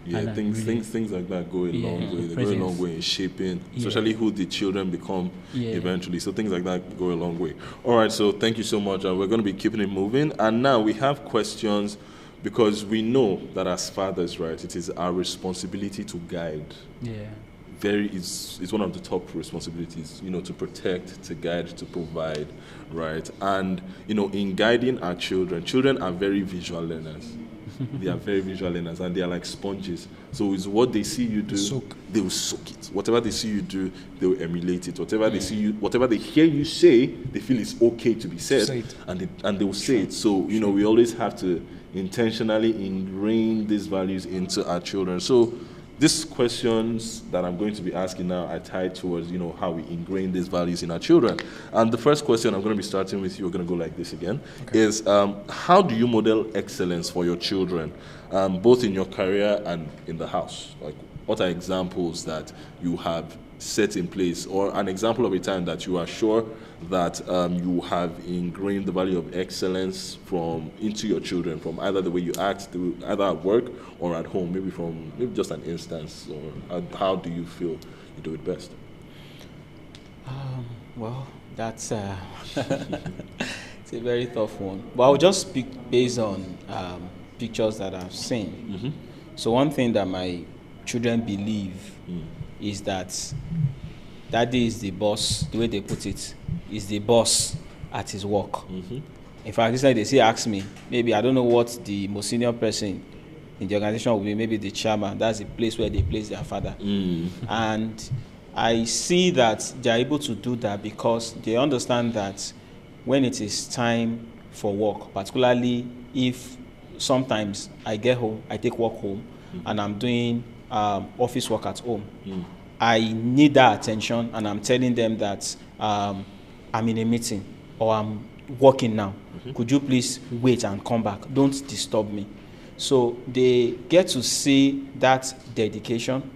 Yeah, things like that go a long way. They go a long way in shaping, especially who the children become eventually. So things like that go a long way. All right, so thank you so much. We're going to be keeping it moving. And now we have questions, because we know that as fathers, right, it is our responsibility to guide. Yeah. It's one of the top responsibilities, to protect, to guide, to provide, right? And, in guiding our children are very visual learners. They are very visual learners, and they are like sponges. So it's what they see you do, they will soak it. Whatever they see you do, they will emulate it. Whatever they hear you say, they feel it's okay to be said, and they will say it. So, we always have to intentionally ingrain these values into our children. So these questions that I'm going to be asking now are tied towards, how we ingrain these values in our children. And the first question I'm going to be starting with, you're going to go like this again, is how do you model excellence for your children, both in your career and in the house? Like, what are examples that you have set in place, or an example of a time that you are sure that you have ingrained the value of excellence into your children, from either the way you act, either at work or at home, maybe just an instance, or how do you feel you do it best? Well, that's it's a very tough one. But I'll just speak based on pictures that I've seen. Mm-hmm. So one thing that my children believe is that Daddy is the boss, the way they put it, is the boss at his work. Mm-hmm. In fact, this like they ask me, maybe I don't know what the most senior person in the organization will be, maybe the chairman. That's the place where they place their father. And I see that they are able to do that because they understand that when it is time for work, particularly if sometimes I get home, I take work home, and I'm doing office work at home. I need that attention, and I'm telling them that I'm in a meeting or I'm working now. Could you please wait and come back? Don't disturb me. So they get to see that dedication.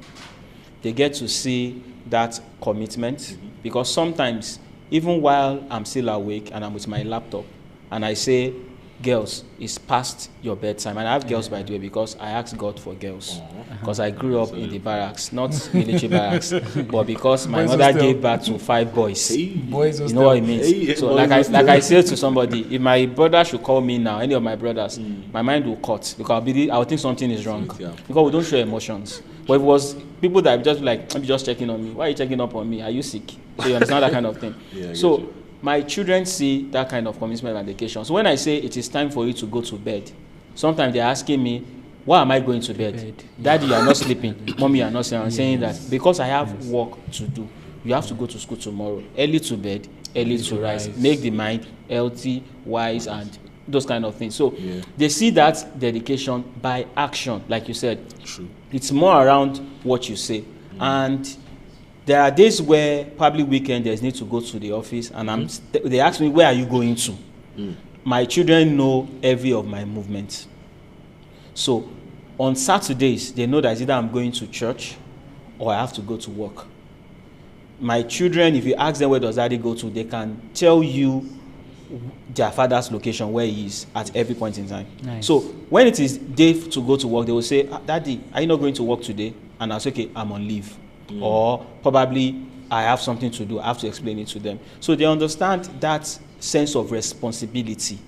They get to see that commitment, because sometimes, even while I'm still awake and I'm with my laptop and I say, girls, it's past your bedtime. And I have girls, by the way, because I asked God for girls. Because I grew up in the barracks, not military barracks, but because my mother gave birth to 5 boys. Boys, you know what it means? So like I said to somebody, if my brother should call me now, any of my brothers, my mind will cut, because I'll think something is wrong. Because we don't show emotions. But if it was people that just like, maybe just checking on me, why are you checking up on me? Are you sick? So you understand that kind of thing. So my children see that kind of commitment and dedication. So when I say it is time for you to go to bed, sometimes they're asking me, why am I going to bed? Daddy, you are not sleeping. Mommy, you are not sleeping. I'm saying that because I have work to do. You have to go to school tomorrow. Early to bed, early to rise. Make the mind healthy, wise, and those kind of things. So they see that dedication by action, like you said. True. It's more around what you say. And there are days where probably weekend there's need to go to the office, and they ask me, where are you going to? My children know every of my movements. So on Saturdays, they know that either I'm going to church or I have to go to work. My children, if you ask them where does Daddy go to, they can tell you their father's location, where he is at every point in time. Nice. So when it is day to go to work, they will say, Daddy, are you not going to work today? And I'll say, okay, I'm on leave. Or probably I have something to do. I have to explain it to them. So they understand that sense of responsibility.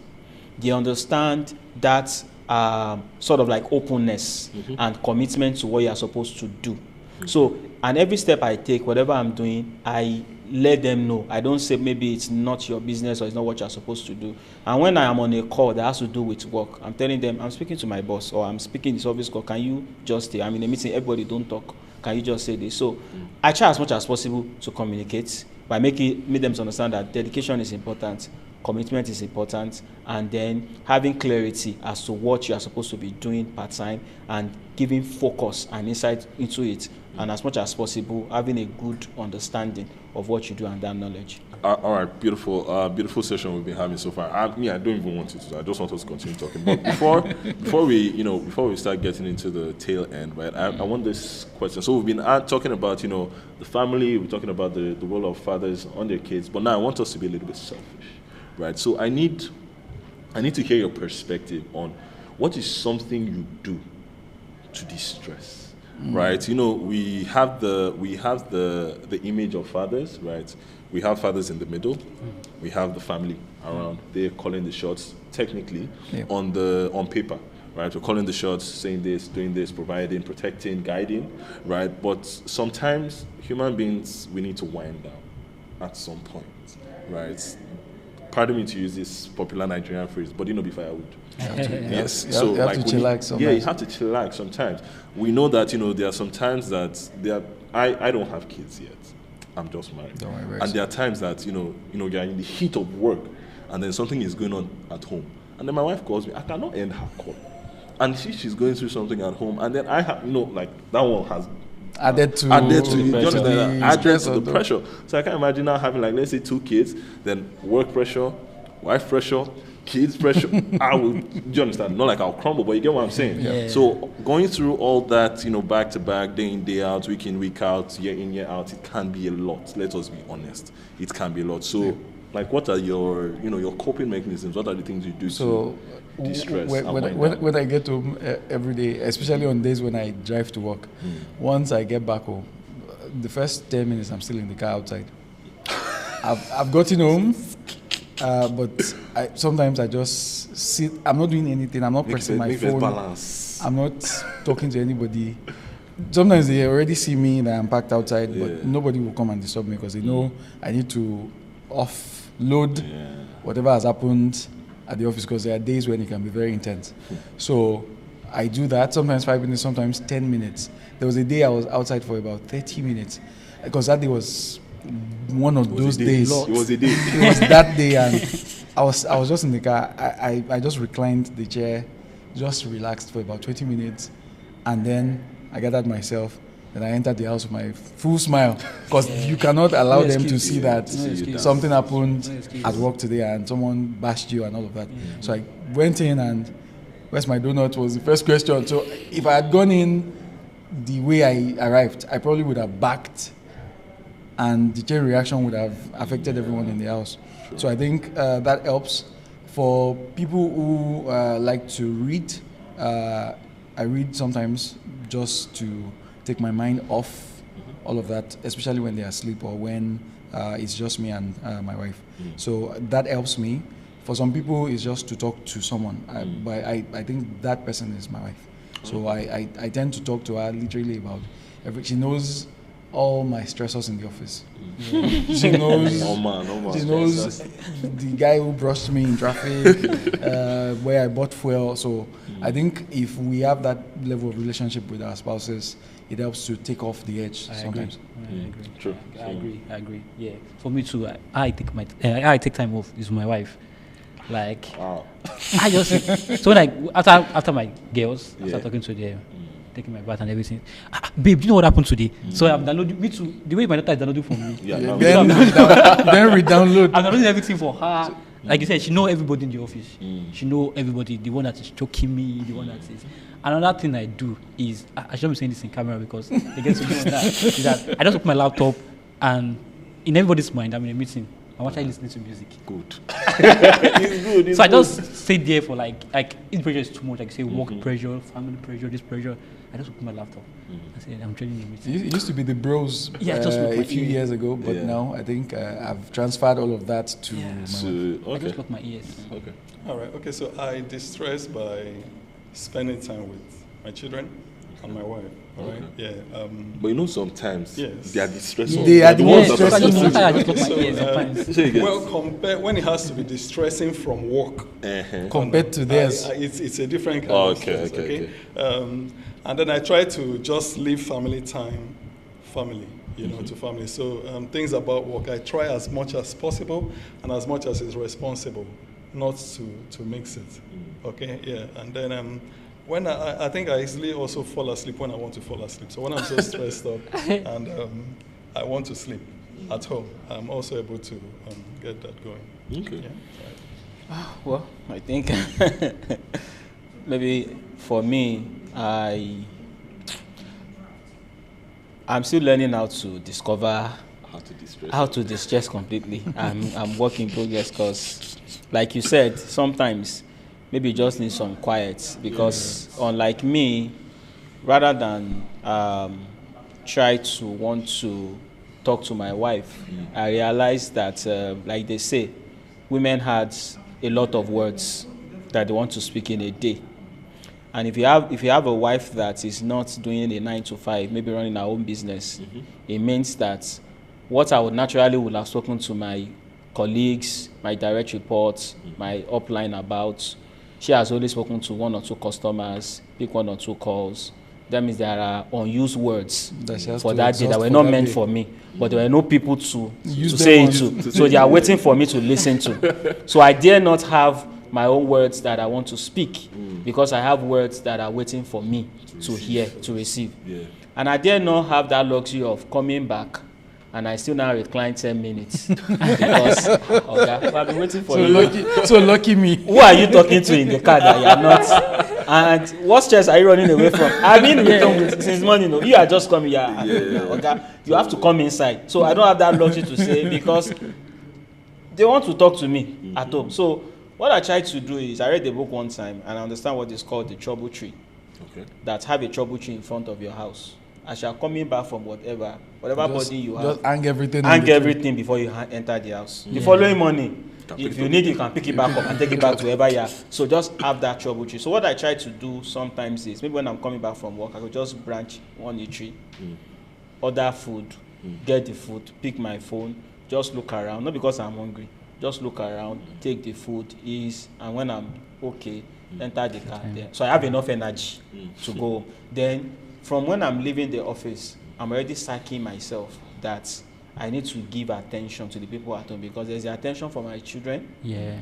They understand that sort of like openness and commitment to what you are supposed to do. So, and every step I take, whatever I'm doing, I let them know. I don't say maybe it's not your business or it's not what you're supposed to do. And when I am on a call that has to do with work, I'm telling them, I'm speaking to my boss or I'm speaking this office call. Can you just stay? I'm in a meeting, everybody don't talk. Can you just say this? So I try as much as possible to communicate by make them understand that dedication is important, commitment is important, and then having clarity as to what you are supposed to be doing part-time and giving focus and insight into it, and as much as possible having a good understanding of what you do and that knowledge. All right, beautiful session we've been having so far. I don't even want to. I just want us to continue talking. But before we start getting into the tail end, right? I want this question. So we've been talking about the family. We're talking about the role of fathers on their kids. But now I want us to be a little bit selfish, right? So I need to hear your perspective on what is something you do to distress. Right, we have the image of fathers, right? We have fathers in the middle, we have the family around. They're calling the shots technically on paper, right? We're calling the shots, saying this, doing this, providing, protecting, guiding, right? But sometimes human beings, we need to wind down at some point, right? Pardon me to use this popular Nigerian phrase, but be firewood. Yes, so you have to chillax sometimes. Yeah, you have to chillax sometimes. We know that there are some times that I don't have kids yet. I'm just married. Don't worry, and there are times that you're in the heat of work, and then something is going on at home, and then my wife calls me. I cannot end her call, and she's going through something at home, and then I have that one has added to the pressure. So I can imagine now having let's say 2 kids, then work pressure, wife pressure, kids pressure. Do you understand? Not like I'll crumble, but you get what I'm saying. Yeah. So going through all that, back to back, day in, day out, week in, week out, year in, year out, it can be a lot. Let us be honest. It can be a lot. So what are your coping mechanisms? What are the things you do to distress? When I get home every day, especially on days when I drive to work, once I get back home, the first 10 minutes I'm still in the car outside. I've gotten home, but sometimes I just sit. I'm not doing anything. I'm not pressing my phone. Balance. I'm not talking to anybody. Sometimes they already see me that I'm packed outside, but nobody will come and disturb me because they know I need to offload whatever has happened at the office, because there are days when it can be very intense. So I do that, sometimes 5 minutes, sometimes 10 minutes. There was a day I was outside for about 30 minutes, because that day was one of those days. It was a day. It was that day, and I was just in the car. I just reclined the chair, just relaxed for about 20 minutes, and then I gathered myself. Then I entered the house with my full smile, because you cannot allow them to see that something happened at work today and someone bashed you and all of that. So I went in, and where's my donut was the first question. So if I had gone in the way I arrived, I probably would have backed, and the chain reaction would have affected everyone in the house. Sure. So I think that helps. For people who like to read, I read sometimes just to take my mind off all of that, especially when they're asleep or when it's just me and my wife. So that helps me. For some people, it's just to talk to someone. But I think that person is my wife. So I tend to talk to her literally about everything. She knows all my stressors in the office. She knows. She knows the guy who brushed me in traffic, where I bought fuel. So I think if we have that level of relationship with our spouses, it helps to take off the edge sometimes. I agree. True. I agree. Yeah. For me too, I take time off is my wife. Like, wow. I just so like after my girls, after talking to them, taking my bath and everything. Babe, do you know what happened today? So I'm downloading me too. The way my daughter is downloading for me. Then re-download. I'm downloading everything for her. Like you said, she know everybody in the office. She know everybody. The one that is choking me, the one that is. Another thing I do is I shouldn't be saying this in camera because they get to know that. Is that I just open my laptop and in everybody's mind I'm in a meeting. I'm actually listening to music. Good. It's so I just sit there for like if pressure is too much, like say work pressure, family pressure, this pressure. I just open my laptop. I say I'm training a meeting. It used to be the bros a few years ago, but now I think I've transferred all of that to my wife. I just lock my ears. Okay. All right. Okay. So I distress by spending time with my children and my wife. All right. Yeah. But you know, sometimes Yes. they are distressing. They are the ones Yes, stressing sometimes you. I just look my ears sometimes. So you get- Well, compare when it has to be distressing from work. Compared to theirs. It's a different kind Oh, of okay, stress, okay. And then I try to just leave family time, to family. So things about work, I try as much as possible and as much as is responsible not to mix it. Okay, yeah. And then when I think I easily also fall asleep when I want to fall asleep. So when I'm so stressed up and I want to sleep at home, I'm also able to get that going. Okay. Yeah. Right. Well, I think maybe for me, I'm still learning how to discover how to distress completely. I'm work in progress because, like you said, sometimes maybe you just need some quiet because unlike me, rather than try to want to talk to my wife, I realized that, like they say, women had a lot of words that they want to speak in a day. And if you have a wife that is not doing a 9 to 5, maybe running her own business, it means that what I would have spoken to my colleagues, my direct reports, my upline about, she has only spoken to 1 or 2 customers, pick 1 or 2 calls. That means there are unused words for that day that were not meant for me, but there were no people to say it to. So they are waiting for me to listen to. So I dare not have my own words that I want to speak because I have words that are waiting for me to hear, to receive. Yeah. And I dare not have that luxury of coming back and I still now recline 10 minutes because I've been waiting for you. So lucky me. Who are you talking to in the car that you are not? And what stress are you running away from? I've been with since morning. You are just coming here. You have to come inside. So I don't have that luxury to say because they want to talk to me at home. So what I try to do is I read the book one time and I understand what is called the trouble tree. Okay. That have a trouble tree in front of your house. As you are coming back from whatever body you have, just hang everything. Everything before you enter the house. The following morning, if you need, you can pick it back up and take it back to wherever you are. So just have that trouble tree. So what I try to do sometimes is maybe when I'm coming back from work, I could just branch on the tree, order food, get the food, pick my phone, just look around. Not because I'm hungry. Just look around, take the food, ease, and when I'm okay, enter the car there. So I have enough energy to go. Then from when I'm leaving the office, I'm already psyching myself that I need to give attention to the people at home because there's the attention for my children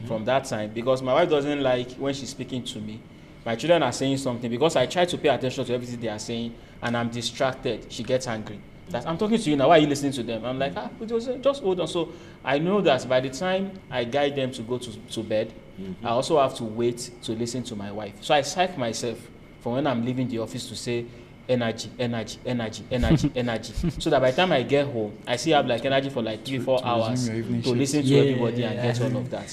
from that time. Because my wife doesn't like when she's speaking to me. My children are saying something because I try to pay attention to everything they are saying and I'm distracted. She gets angry. That I'm talking to you now, why are you listening to them? I'm like, just hold on. So I know that by the time I guide them to go to bed, I also have to wait to listen to my wife. So I psych myself from when I'm leaving the office to say energy, so that by the time I get home, I still have like energy for like 3-4 hours to listen to everybody and get all of that.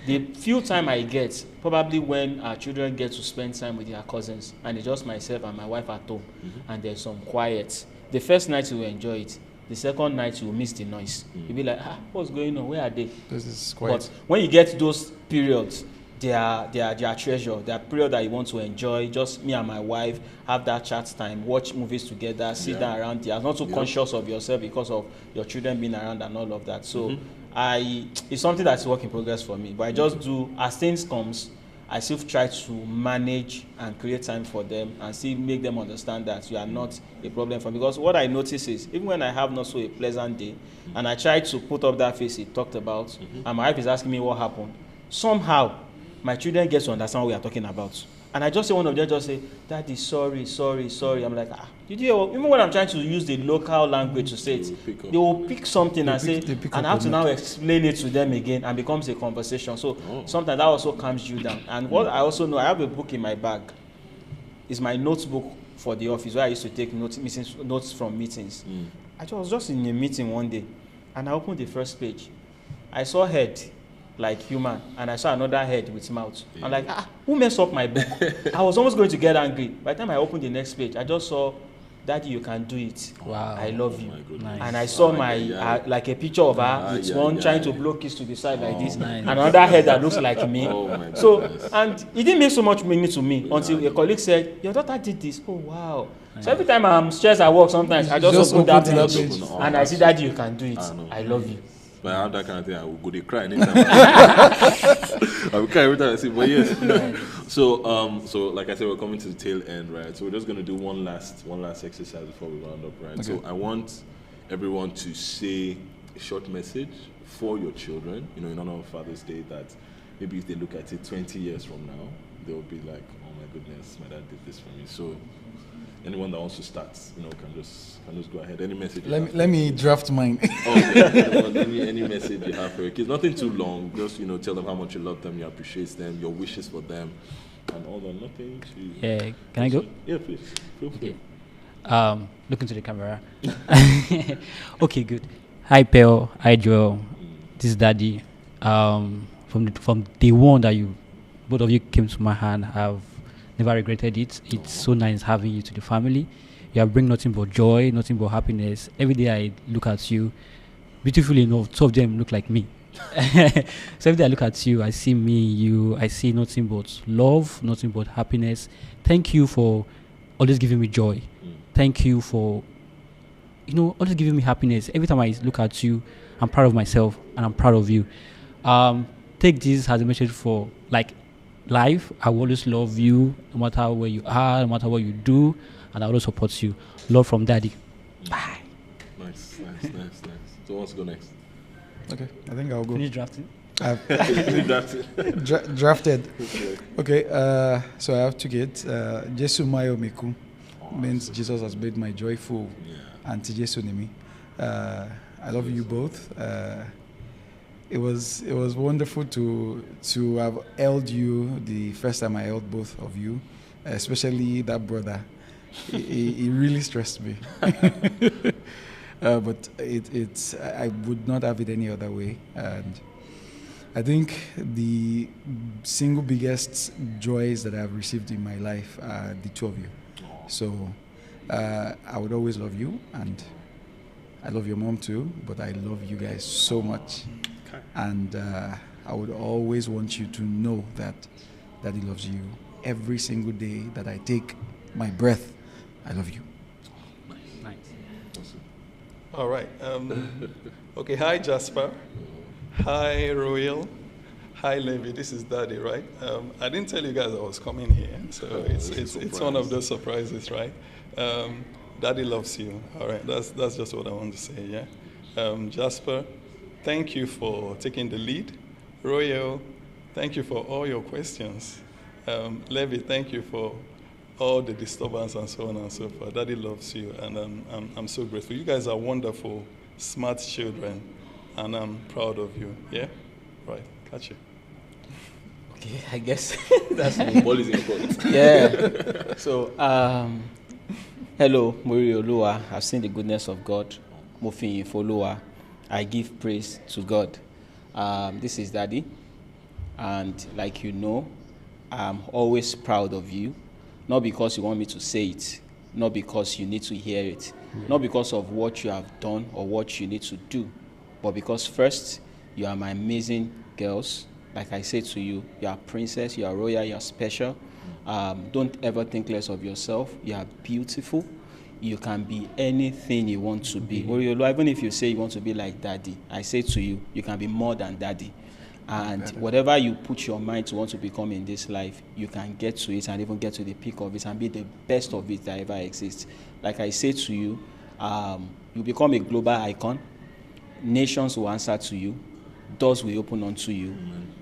The few time I get, probably when our children get to spend time with their cousins and it's just myself and my wife at home and there's some quiet. The first night you will enjoy it. The second night you will miss the noise. You'll be like, what's going on? Where are they? This is quiet. But when you get those periods, they are treasure. They are period that you want to enjoy. Just me and my wife have that chat time, watch movies together, sit down around there. I'm not too conscious of yourself because of your children being around and all of that. So it's something that's work in progress for me. But I just do as things comes. I still try to manage and create time for them and still make them understand that you are not a problem for me. Because what I notice is, even when I have not so a pleasant day, and I try to put up that face he talked about, and my wife is asking me what happened, somehow my children get to understand what we are talking about. And I just say one of them just say, Daddy, sorry. I'm like, did you hear? Even when I'm trying to use the local language to say it, they will pick something and say, and I have to now explain it to them again and becomes a conversation. So sometimes that also calms you down. And what I also know, I have a book in my bag. It's my notebook for the office where I used to take notes from meetings. I was just in a meeting one day and I opened the first page. I saw head like human and I saw another head with mouth. I'm like, who messed up my book? I was almost going to get angry. By the time I opened the next page, I just saw Daddy, you can do it. Wow. I love you. my goodness. Nice. And I saw like a picture of her with one trying to blow kiss to the side like this, and another head that looks like me. Oh my So, goodness. and it didn't make so much meaning to me until a colleague said, your daughter did this. Oh, wow. So every time I'm stressed at work, sometimes I just open that page and I see Daddy, you can do it. I love you. But I have that kind of thing. I will go to cry anytime. I will cry every time I see. But yes. So like I said, we're coming to the tail end, right? So we're just gonna do one last exercise before we round up, right? Okay. So I want everyone to say a short message for your children, in honor of Father's Day, that maybe if they look at it 20 years from now, they'll be like, oh my goodness, my dad did this for me. So anyone that wants to start, can just go ahead. Any message? Let me draft mine. Any message you have for your kids? Nothing too long. Just tell them how much you love them, you appreciate them, your wishes for them, and all that. Nothing too. Yeah, can I go? Yeah, please. Feel free. Look into the camera. Okay, good. Hi, Pearl. Hi, Joel. This is Daddy. From day one that both of you came to my hand, I've never regretted it. It's so nice having you to the family. You have bring nothing but joy, nothing but happiness. Every day I look at you, beautifully enough, two of them look like me. So every day I look at you, I see me, you, I see nothing but love, nothing but happiness. Thank you for always giving me joy. Thank you for, always giving me happiness. Every time I look at you, I'm proud of myself and I'm proud of you. Take this as a message for life. I will always love you, no matter where you are, no matter what you do, and I will always support you. Love from Daddy. Bye. Nice. So who wants to go next? Okay, I think I'll go. Finish drafting. Drafted. Okay, so I have two kids. Jesu Mayo Miku means Jesus has made my joy full. And Jesu Nimi. I love you both. It was wonderful to have held you the first time I held both of you, especially that brother. He really stressed me. But I would not have it any other way. And I think the single biggest joys that I've received in my life are the two of you. So I would always love you, and I love your mom too, but I love you guys so much. And I would always want you to know that Daddy loves you every single day that I take my breath. I love you. Nice. Awesome. All right. Okay. Hi, Jasper. Hi, Royal. Hi, Levi. This is Daddy, right? I didn't tell you guys I was coming here, so it's one of those surprises, right? Daddy loves you. All right. That's just what I want to say. Yeah. Jasper, thank you for taking the lead. Royal, thank you for all your questions. Levi, thank you for all the disturbance and so on and so forth. Daddy loves you, and I'm so grateful. You guys are wonderful, smart children, and I'm proud of you. Yeah? Right. Catch you. Okay, I guess that's me. The ball is in court. Yeah. So, hello, Muri Olua. I've seen the goodness of God. Mofi Folua. I give praise to God. This is Daddy, and like I'm always proud of you. Not because you want me to say it, not because you need to hear it, not because of what you have done or what you need to do, but because first, you are my amazing girls. Like I said to you, you are princess, you are royal, you are special. Don't ever think less of yourself. You are beautiful. You can be anything you want to be. Even if you say you want to be like Daddy, I say to you, you can be more than Daddy. And whatever you put your mind to want to become in this life, you can get to it and even get to the peak of it and be the best of it that ever exists. Like I say to you, you become a global icon. Nations will answer to you. Doors will open unto you.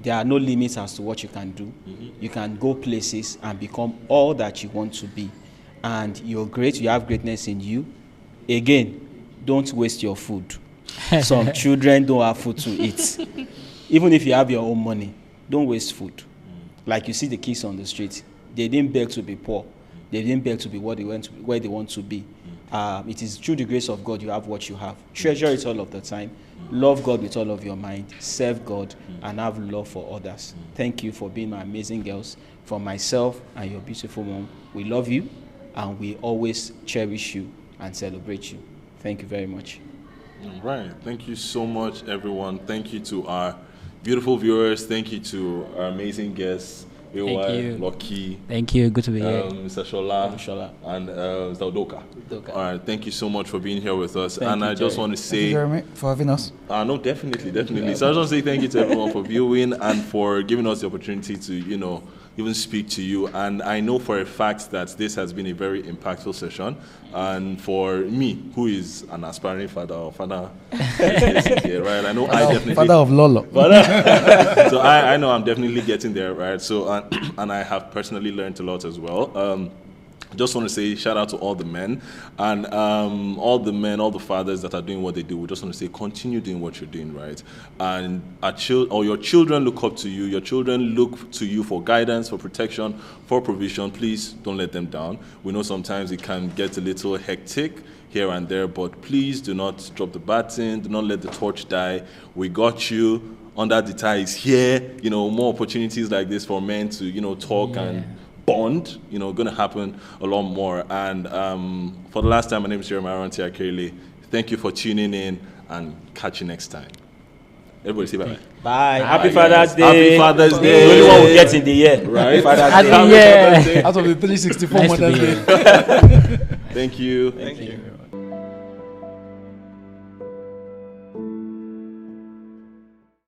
There are no limits as to what you can do. You can go places and become all that you want to be. And you're great. You have greatness in you. Again, don't waste your food. Some children don't have food to eat. Even if you have your own money, don't waste food. Like you see the kids on the street, they didn't beg to be poor. They didn't beg to be where they want to be. It is through the grace of God you have what you have. Treasure it all of the time. Love God with all of your mind. Serve God and have love for others. Thank you for being my amazing girls. For myself and your beautiful mom, we love you. and we always cherish you and celebrate you. Thank you very much. All right. Thank you so much, everyone. Thank you to our beautiful viewers. Thank you to our amazing guests, you. Lucky, Thank you. Good to be here. Mr. Shola, Shola. and Mr. Udoka. Udoka. All right. Thank you so much for being here with us. Thank and you, I just Jerry. want to Thank you, say, Jeremy, for having us. no, definitely. So I just want to say thank you to everyone for viewing and for giving us the opportunity to, even speak to you. And I know for a fact that this has been a very impactful session. And for me, who is an aspiring father, here, right? I know I definitely Father of Lolo. so I know I'm definitely getting there, right? So and I have personally learned a lot as well. Just want to say shout out to all the men and all the fathers that are doing what they do. We just want to say continue doing what you're doing, right? And your children look up to you. Your children look to you for guidance, for protection, for provision. Please don't let them down. We know sometimes it can get a little hectic here and there, but please do not drop the baton. Do not let the torch die. We got you. Under the tie is here. More opportunities like this for men to talk and bond, going to happen a lot more. And for the last time, my name is Jeremiah Rontiakele. Thank you for tuning in, and catch you next time. Everybody say bye. Bye. Happy Father's Father's Day. Happy Father's The Day. only one who gets in the year. Right? Father's Day. Happy year. Out of the 364 Nice to Mother's be Day. here. Thank you. Thank you.